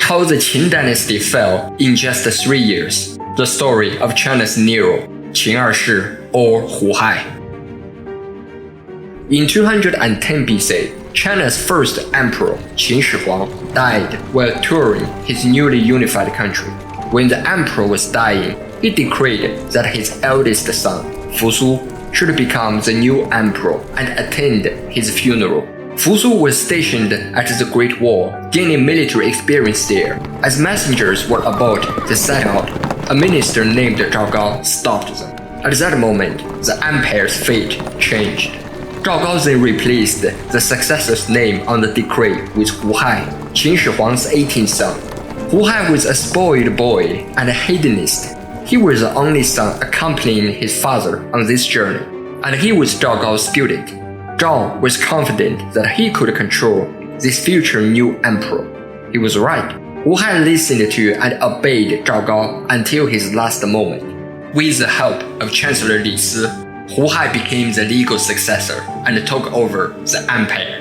how the Qin Dynasty fell in just 3 years. The story of China's Nero, Qin Er Shi, or Hu Hai. In 210 BC, China's first emperor, Qin Shi Huang, died while touring his newly unified country. When the emperor was dying, he decreed that his eldest son, Fu Su, should become the new emperor and attend his funeral. Fu Su was stationed at the Great Wall, gaining military experience there. As messengers were about to set out, a minister named Zhao Gao stopped them. At that moment, the empire's fate changed. Zhao Gao then replaced the successor's name on the decree with Hu Hai, Qin Shi Huang's 18th son. Hu Hai was a spoiled boy and a hedonist. He was the only son accompanying his father on this journey, and he was Zhao Gao's student. Zhao was confident that he could control this future new emperor. He was right. Hu Hai listened to and obeyed Zhao Gao until his last moment. With the help of Chancellor Li Si, Hu Hai became the legal successor and took over the empire.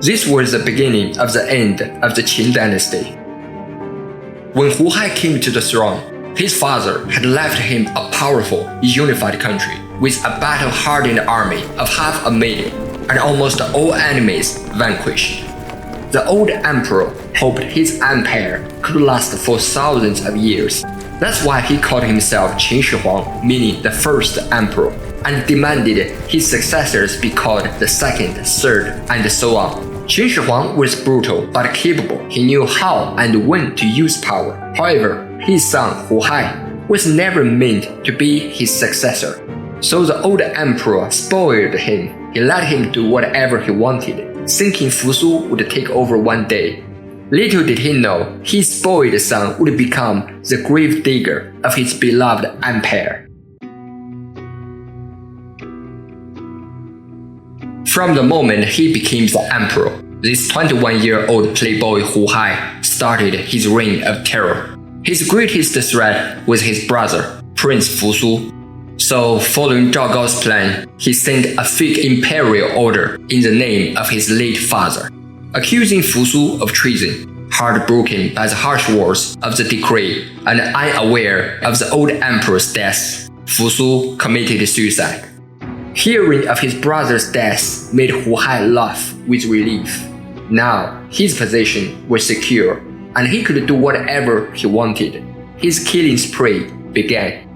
This was the beginning of the end of the Qin Dynasty. When Hu Hai came to the throne, his father had left him a powerful, unified country with a battle-hardened army of 500,000 and almost all enemies vanquished. The old emperor hoped his empire could last for thousands of years. That's why he called himself Qin Shi Huang, meaning the first emperor, and demanded his successors be called the second, third, and so on. Qin Shi Huang was brutal but capable. He knew how and when to use power. However, his son Hu Hai was never meant to be his successor. So the old emperor spoiled him. He let him do whatever he wanted, thinking Fu Su would take over one day. Little did he know, his spoiled son would become the grave digger of his beloved empire. From the moment he became the emperor, this 21-year-old playboy Hu Hai started his reign of terror. His greatest threat was his brother, Prince Fu Su. So, following Zhao Gao's plan, he sent a fake imperial order in the name of his late father, accusing Fu Su of treason. Heartbroken by the harsh words of the decree and unaware of the old emperor's death, Fu Su committed suicide. Hearing of his brother's death made Hu Hai laugh with relief. Now, his position was secure, and he could do whatever he wanted. His killing spree began.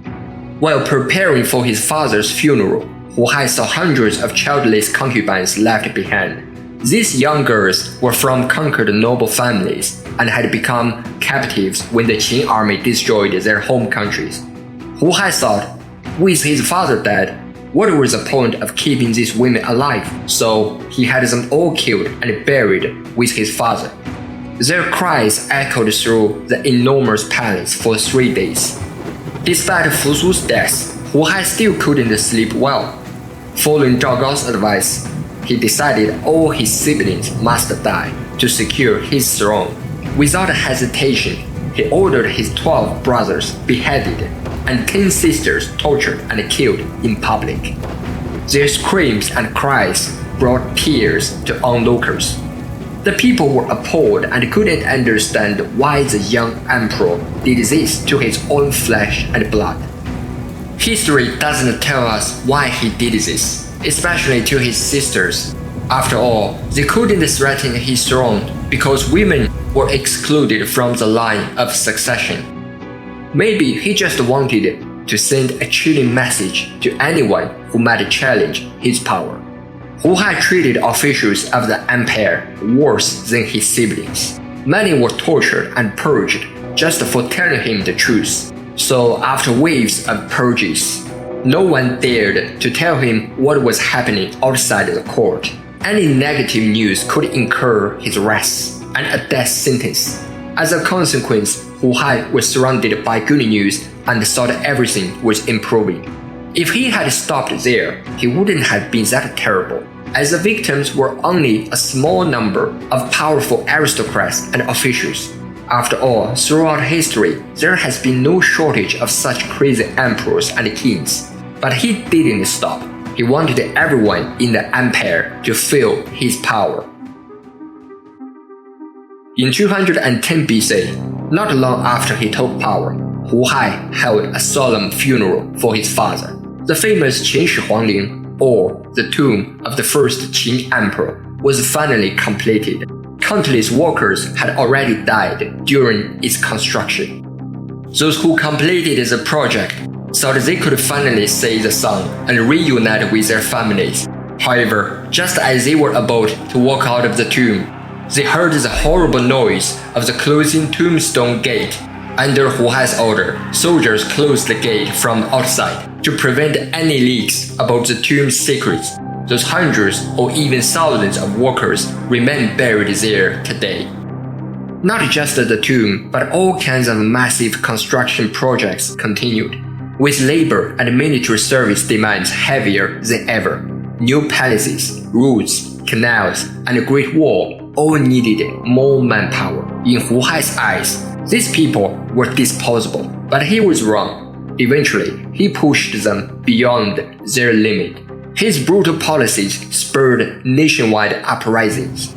While preparing for his father's funeral, Hu Hai saw hundreds of childless concubines left behind. These young girls were from conquered noble families and had become captives when the Qin army destroyed their home countries. Hu Hai thought, with his father dead, what was the point of keeping these women alive? So he had them all killed and buried with his father. Their cries echoed through the enormous palace for 3 days. Despite Fu Su's death, Hu Hai still couldn't sleep well. Following Zhao Gao's advice, he decided all his siblings must die to secure his throne. Without hesitation, he ordered his 12 brothers beheaded and 10 sisters tortured and killed in public. Their screams and cries brought tears to onlookers. The people were appalled and couldn't understand why the young emperor did this to his own flesh and blood. History doesn't tell us why he did this, especially to his sisters. After all, they couldn't threaten his throne because women were excluded from the line of succession. Maybe he just wanted to send a chilling message to anyone who might challenge his power. Hu Hai treated officials of the empire worse than his siblings. Many were tortured and purged just for telling him the truth. So after waves of purges, no one dared to tell him what was happening outside the court. Any negative news could incur his wrath and a death sentence. As a consequence, Hu Hai was surrounded by good news and thought everything was improving. If he had stopped there, he wouldn't have been that terrible, as the victims were only a small number of powerful aristocrats and officials. After all, throughout history, there has been no shortage of such crazy emperors and kings. But he didn't stop. He wanted everyone in the empire to feel his power. In 210 BC, not long after he took power, Hu Hai held a solemn funeral for his father. The famous Qin Shi Huang, or the tomb of the first Qin Emperor, was finally completed. Countless workers had already died during its construction. Those who completed the project thought they could finally see the sun and reunite with their families. However, just as they were about to walk out of the tomb, they heard the horrible noise of the closing tombstone gate. Under Hu Hai's order, soldiers closed the gate from outside to prevent any leaks about the tomb's secrets. Those hundreds or even thousands of workers remain buried there today. Not just the tomb, but all kinds of massive construction projects continued, with labor and military service demands heavier than ever. New palaces, roads, canals, and a great wall all needed more manpower. In Hu Hai's eyes, these people were disposable, but he was wrong. Eventually, he pushed them beyond their limit. His brutal policies spurred nationwide uprisings.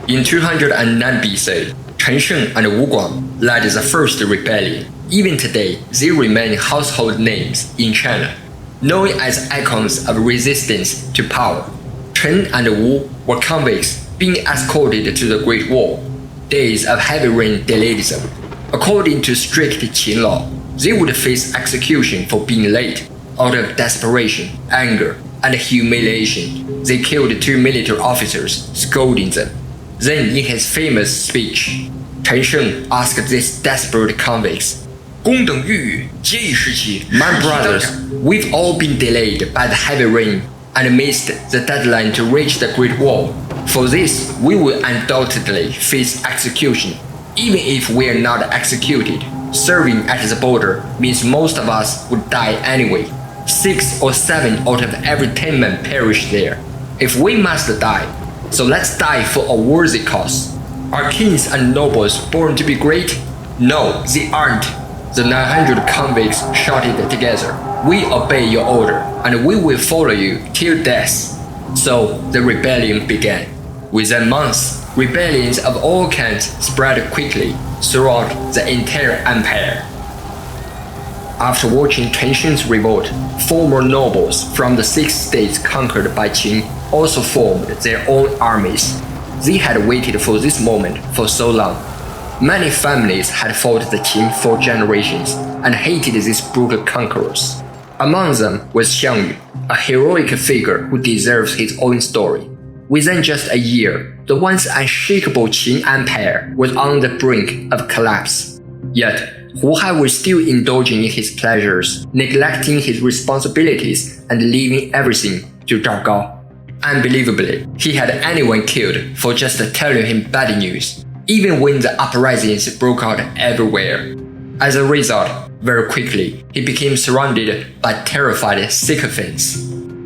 In 209 BC, Chen Sheng and Wu Guang led the first rebellion. Even today, they remain household names in China, known as icons of resistance to power. Chen and Wu were convicts being escorted to the Great Wall. Days of heavy rain delayed them. According to strict Qin law, they would face execution for being late. Out of desperation, anger, and humiliation, they killed 2 military officers, scolding them. Then, in his famous speech, Chen Sheng asked these desperate convicts, "My brothers, we've all been delayed by the heavy rain and missed the deadline to reach the Great Wall. For this, we will undoubtedly face execution. Even if we are not executed, serving at the border means most of us would die anyway. 6 or 7 out of every 10 men perish there. If we must die, so let's die for a worthy cause. Are kings and nobles born to be great? No, they aren't." The 900 convicts shouted together, "We obey your order, and we will follow you till death." So the rebellion began. Within months, rebellions of all kinds spread quickly throughout the entire empire. After watching Chen Sheng's revolt, former nobles from the 6 states conquered by Qin also formed their own armies. They had waited for this moment for so long. Many families had fought the Qin for generations and hated these brutal conquerors. Among them was Xiangyu, a heroic figure who deserves his own story. Within just a year, the once unshakable Qin Empire was on the brink of collapse. Yet, Hu Hai was still indulging in his pleasures, neglecting his responsibilities and leaving everything to Zhao Gao. Unbelievably, he had anyone killed for just telling him bad news, even when the uprisings broke out everywhere. As a result, very quickly, he became surrounded by terrified sycophants.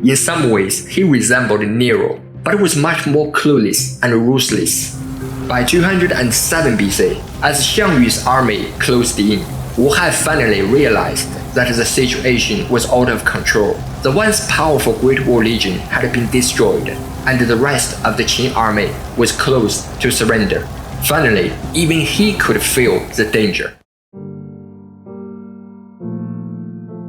In some ways, he resembled Nero, but was much more clueless and ruthless. By 207 BC, as Xiangyu's army closed in, Wu Hai finally realized that the situation was out of control. The once powerful Great Wall Legion had been destroyed, and the rest of the Qin army was close to surrender. Finally, even he could feel the danger.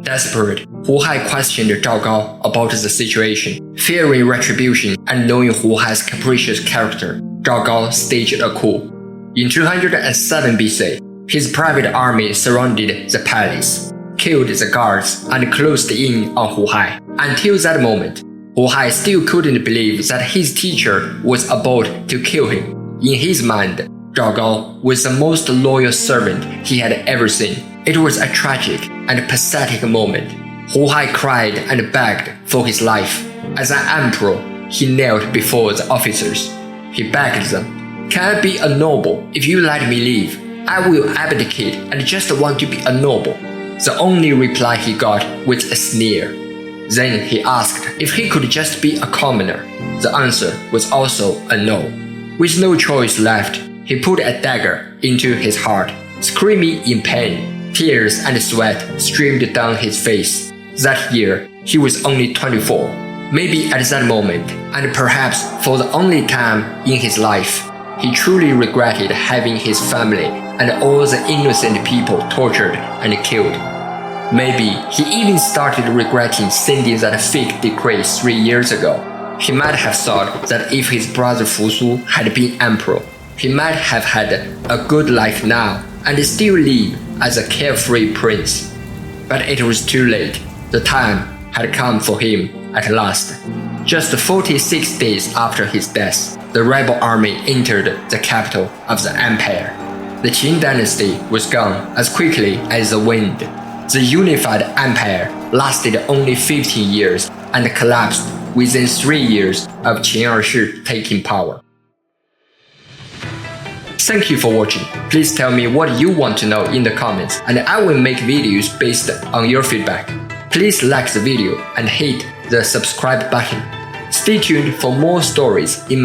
Desperate, Hu Hai questioned Zhao Gao about the situation. Fearing retribution and knowing Hu Hai's capricious character, Zhao Gao staged a coup. In 207 BC, his private army surrounded the palace, killed the guards, and closed in on Hu Hai. Until that moment, Hu Hai still couldn't believe that his teacher was about to kill him. In his mind, Zhao Gao was the most loyal servant he had ever seen. It was a tragic and pathetic moment. Hu Hai cried and begged for his life. As an emperor, he knelt before the officers. He begged them, "Can I be a noble if you let me leave? I will abdicate and just want to be a noble." The only reply he got was a sneer. Then he asked if he could just be a commoner. The answer was also a no. With no choice left, he put a dagger into his heart, screaming in pain. Tears and sweat streamed down his face. That year, he was only 24. Maybe at that moment, and perhaps for the only time in his life, he truly regretted having his family and all the innocent people tortured and killed. Maybe he even started regretting sending that fake decree 3 years ago. He might have thought that if his brother Fusu had been emperor, he might have had a good life now and still live as a carefree prince. But it was too late. The time had come for him at last. Just 46 days after his death, the rebel army entered the capital of the empire. The Qin Dynasty was gone as quickly as the wind. The unified empire lasted only 15 years and collapsed within 3 years of Qin Er Shi taking power. Thank you for watching. Please tell me what you want to know in the comments, and I will make videos based on your feedback. Please like the video and hit the subscribe button. Stay tuned for more stories in